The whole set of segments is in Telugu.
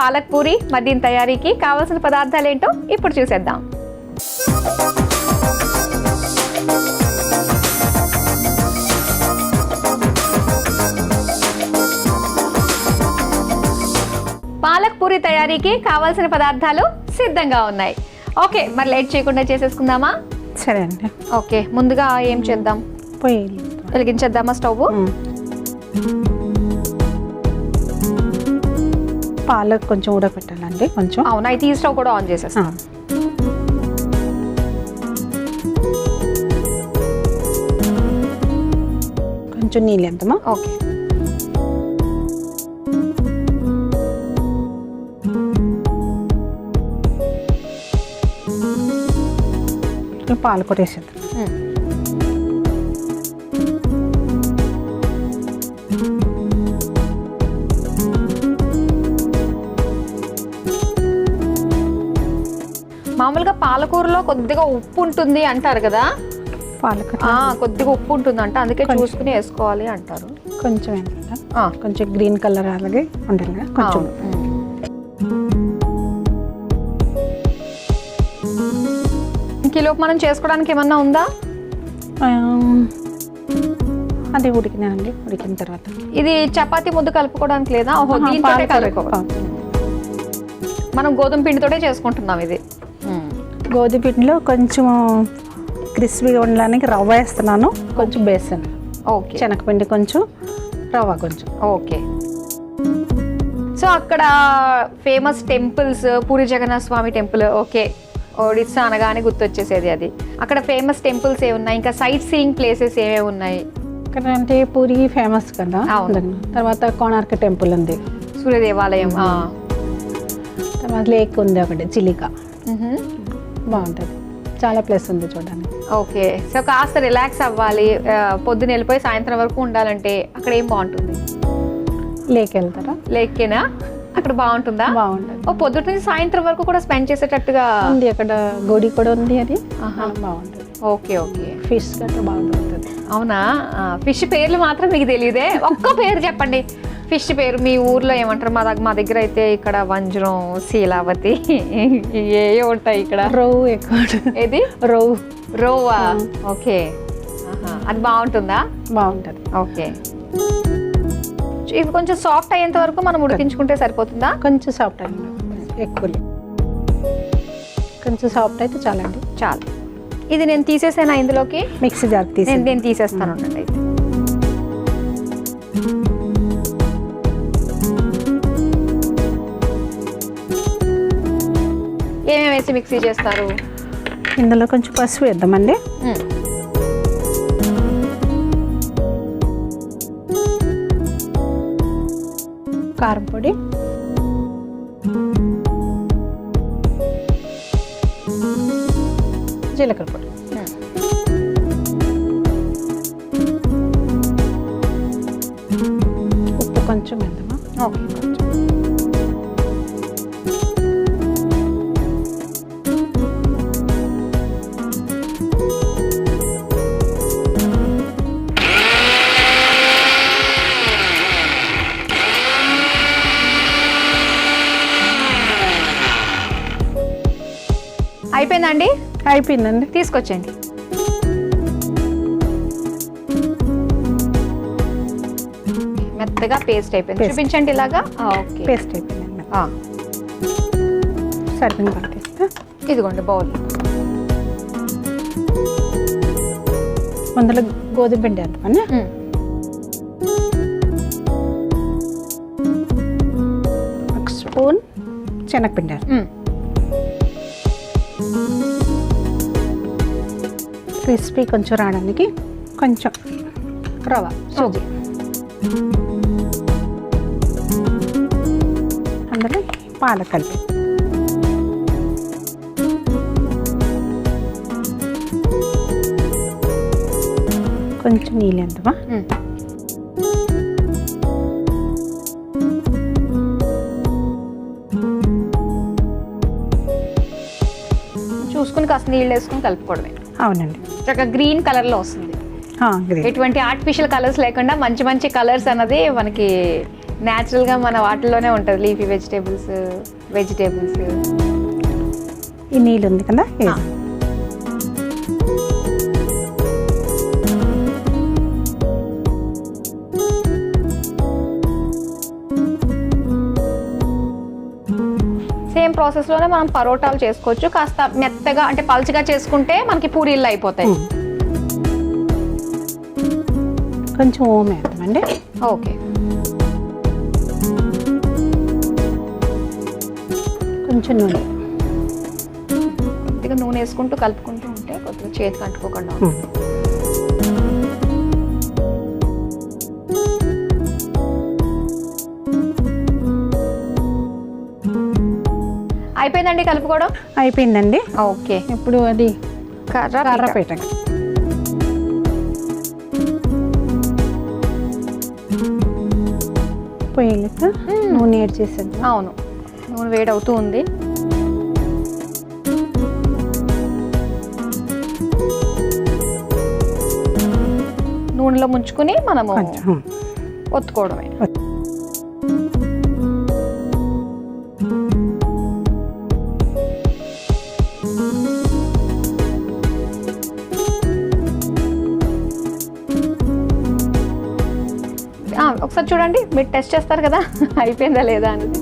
పాలక్ పూరి మరి దీని తయారీకి కావాల్సిన పదార్థాలు ఏంటో ఇప్పుడు చూసేద్దాం. పాలక్ పూరి తయారీకి కావాల్సిన పదార్థాలు సిద్ధంగా ఉన్నాయి. ఓకే, మరి లేట్ చేయకుండా చేసేసుకుందామా? సరే అండి. ఓకే, ముందుగా ఏం చేద్దాం? పొయ్యి వెలిగించేద్దామా స్టవ్? పాలక్ కొంచెం ఉడకపెట్టాలండి. కొంచెం అవునా, అయితే ఈ స్టవ్ కూడా ఆన్ చేసేస్తాం. కొంచెం నీళ్ళు వేద్దామా? ఓకే, పాలకూర వేసేద్దాం. మామూలుగా పాలకూరలో కొద్దిగా ఉప్పు ఉంటుంది అంటారు కదా, పాలకూర కొద్దిగా ఉప్పు ఉంటుందంట, అందుకే చూసుకుని వేసుకోవాలి అంటారు. కొంచెం ఏంటంటే కొంచెం గ్రీన్ కలర్ అలాగే ఉండాలి కొంచెం. కిలోపు మనం చేసుకోవడానికి ఏమన్నా ఉందా? అది ఉడికినానండి. ఉడికిన తర్వాత ఇది చపాతీ ముద్ద కలుపుకోవడానికి లేదా? ఓహో, దీంతోనే కలుపుకోవాలి. మనం గోధుమ పిండితోటే చేసుకుంటున్నాం ఇది. గోధుమ పిండిలో కొంచెం క్రిస్పీగా ఉండడానికి రవ్వ వేస్తున్నాను, కొంచెం బేసన్, ఓకే, శనగపిండి కొంచెం, రవ్వ కొంచెం. ఓకే. సో అక్కడ ఫేమస్ టెంపుల్స్, పూరి జగన్నాథ స్వామి టెంపుల్, ఓకే, ఒడిస్సా అనగానే గుర్తొచ్చేసేది అది. అక్కడ ఫేమస్ టెంపుల్స్ ఏ ఉన్నాయి? ఇంకా సైట్ సీయింగ్ ప్లేసెస్ ఏమేమి ఉన్నాయి? ఇక్కడ అంటే పూరి ఫేమస్ కదా. తర్వాత కోణార్క టెంపుల్ ఉంది, సూర్య దేవాలయం, తర్వాత లేక్ ఉంది ఒకటి, చిలిక, బాగుంటుంది. చాలా ప్లేస్ ఉంది చూడడానికి. ఓకే, సో కాస్త రిలాక్స్ అవ్వాలి, పొద్దున వెళ్ళిపోయి సాయంత్రం వరకు ఉండాలంటే అక్కడ ఏం బాగుంటుంది? లేక్ వెళ్తారా? లేకేనా? అక్కడ బాగుంటుందా? బాగుంటుంది. ఓ, పొద్దుట నుంచి సాయంత్రం వరకు కూడా స్పెండ్ చేసేటట్టుగా ఉంది. అక్కడ గుడి కూడా ఉంది, అది బాగుంటుంది. ఓకే ఓకే, ఫిష్ గట్రా బాగా దొరుకుతుంది. అవునా? ఫిష్ పేర్లు మాత్రం మీకు తెలియదే? ఒక్క పేరు చెప్పండి, ఫిష్ పేరు మీ ఊర్లో ఏమంటారు? మా దగ్గర అయితే ఇక్కడ వంజరం, శీలావతి ఏ ఉంటాయి ఇక్కడ. రోవు ఎక్కువ. ఏది? రోవు. రోవా? ఓకే, అది బాగుంటుందా? బాగుంటుంది. ఓకే, ఇవి కొంచెం సాఫ్ట్ అయ్యేంత వరకు మనం ఉడికించుకుంటే సరిపోతుందా? కొంచెం సాఫ్ట్ అయింది, ఎక్కువ కొంచెం సాఫ్ట్ అయితే చాలండి. చాలు. ఇది నేను తీసేసాను ఇందులోకి, మిక్సీ జార్ తీసి నేను తీసేస్తాను అయితే. ఏమేమి వేసి మిక్సీ చేస్తారు? ఇందులో కొంచెం పసుపు వేద్దామండి. కారం పొడి, జీలకర్ర పొడి, ఉప్పు కొంచెం వేద్దామా? ఓకే, అయిపోయిందండి. అయిపోయిందండి, తీసుకొచ్చేయండి. మెత్తగా పేస్ట్ అయిపోయింది. చూపించండి ఇలాగా. ఓకే, పేస్ట్ అయిపోయిందండి. సరిపోయిన పట్టిస్తా. ఇదిగోండి బౌల్. అందులో గోధుమ పిండి వేద్దామని. ఒక స్పూన్ శనగపిండి, క్రిస్పీ కొంచెం రావడానికి కొంచెం రవ్వ, సూజీ, అందులో పాలక్ కలిపి, కొంచెం నీళ్ళు వేద్దామా? చూసుకుని కాస్త నీళ్ళు వేసుకుని కలుపుకోవడమే. అవునండి, చక్కగా గ్రీన్ కలర్ లో వస్తుంది. ఎటువంటి ఆర్టిఫిషియల్ కలర్స్ లేకుండా మంచి మంచి కలర్స్ అన్నది మనకి న్యాచురల్గా మన వాటిలోనే ఉంటుంది లీఫీ వెజిటేబుల్స్. ఈ నీళ్ళు ఉంది కదా వేసి. సేమ్ ప్రాసెస్లోనే మనం పరోటాలు చేసుకోవచ్చు. కాస్త మెత్తగా అంటే పల్చగా చేసుకుంటే మనకి పూరీలు అయిపోతాయి. కొంచెం ఓం వేద్దామండి. ఓకే, కొంచెం నూనె. కొద్దిగా నూనె వేసుకుంటూ కలుపుకుంటూ ఉంటే కొద్దిగా చేతికి అంటుకోకుండా ఉంటుంది. అయిపోయిందండి కలుపుకోవడం. అయిపోయిందండి. ఓకే, ఇప్పుడు అది కర్రపీట. పొయ్యిలక నూనె యాడ్ చేసేది. అవును, నూనె వేడి అవుతూ ఉంది. నూనెలో ముంచుకుని మనము ఒత్తుకోవడమే. ఒకసారి చూడండి, మీరు టెస్ట్ చేస్తారు కదా అయిపోయిందా లేదా అనేది.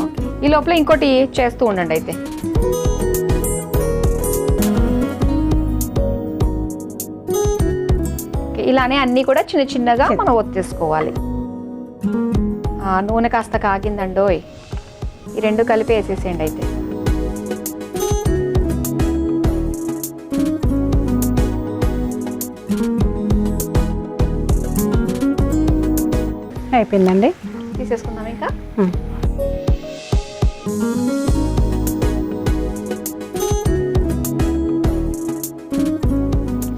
ఓకే, ఈ లోపల ఇంకోటి చేస్తూ ఉండండి అయితే. ఇలానే అన్నీ కూడా చిన్న చిన్నగా మనం ఒత్తేసుకోవాలి. నూనె కాస్త కాగిందండోయ్, ఈ రెండు కలిపి వేసేసేయండి అయితే. అయిపోయిందండి, తీసేసుకుందాం ఇంకా.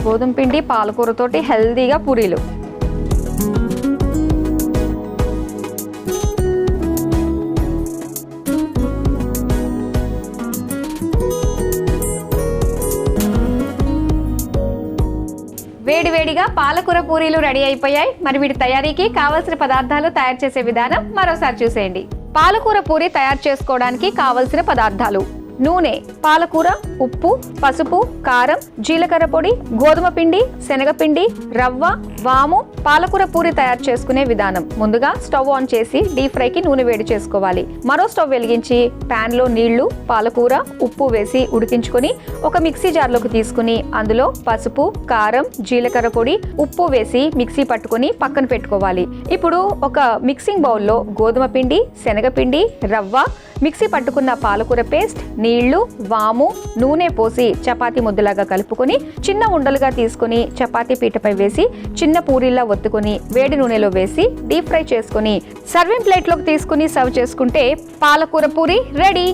గోధుమ పిండి పాలకూరతోటి హెల్దీగా పూరీలు. వేడివేడిగా పాలకూర పూరీలు రెడీ అయిపోయాయి. మరి వీటి తయారీకి కావలసిన పదార్థాలు, తయారు చేసే విధానం మరోసారి చూసేయండి. పాలకూర పూరి తయారు చేసుకోవడానికి కావలసిన పదార్థాలు: నూనె, పాలకూర, ఉప్పు, పసుపు, కారం, జీలకర్ర పొడి, గోధుమ పిండి, శనగపిండి, రవ్వ, వాము. పాలకూర పూరి తయారు చేసుకునే విధానం: ముందుగా స్టవ్ ఆన్ చేసి డీప్ ఫ్రైకి నూనె వేడి చేసుకోవాలి. మరో స్టవ్ వెలిగించి పాన్ లో నీళ్లు, పాలకూర, ఉప్పు వేసి ఉడికించుకొని ఒక మిక్సీ జార్లోకి తీసుకుని అందులో పసుపు, కారం, జీలకర్ర పొడి, ఉప్పు వేసి మిక్సీ పట్టుకొని పక్కన పెట్టుకోవాలి. ఇప్పుడు ఒక మిక్సింగ్ బౌల్లో గోధుమ పిండి, శనగపిండి, రవ్వ, మిక్సీ పట్టుకున్న పాలకూర పేస్ట్, నీళ్లు, వాము, నూనె పోసి చపాతీ ముద్దలాగా కలుపుకొని చిన్న ఉండలుగా తీసుకుని చపాతీ పీటపై వేసి చిన్న పూరీలా ఒత్తుకొని వేడి నూనెలో వేసి డీప్ ఫ్రై చేసుకుని సర్వింగ్ ప్లేట్లోకి తీసుకుని సర్వ్ చేసుకుంటే పాలకూర పూరి రెడీ.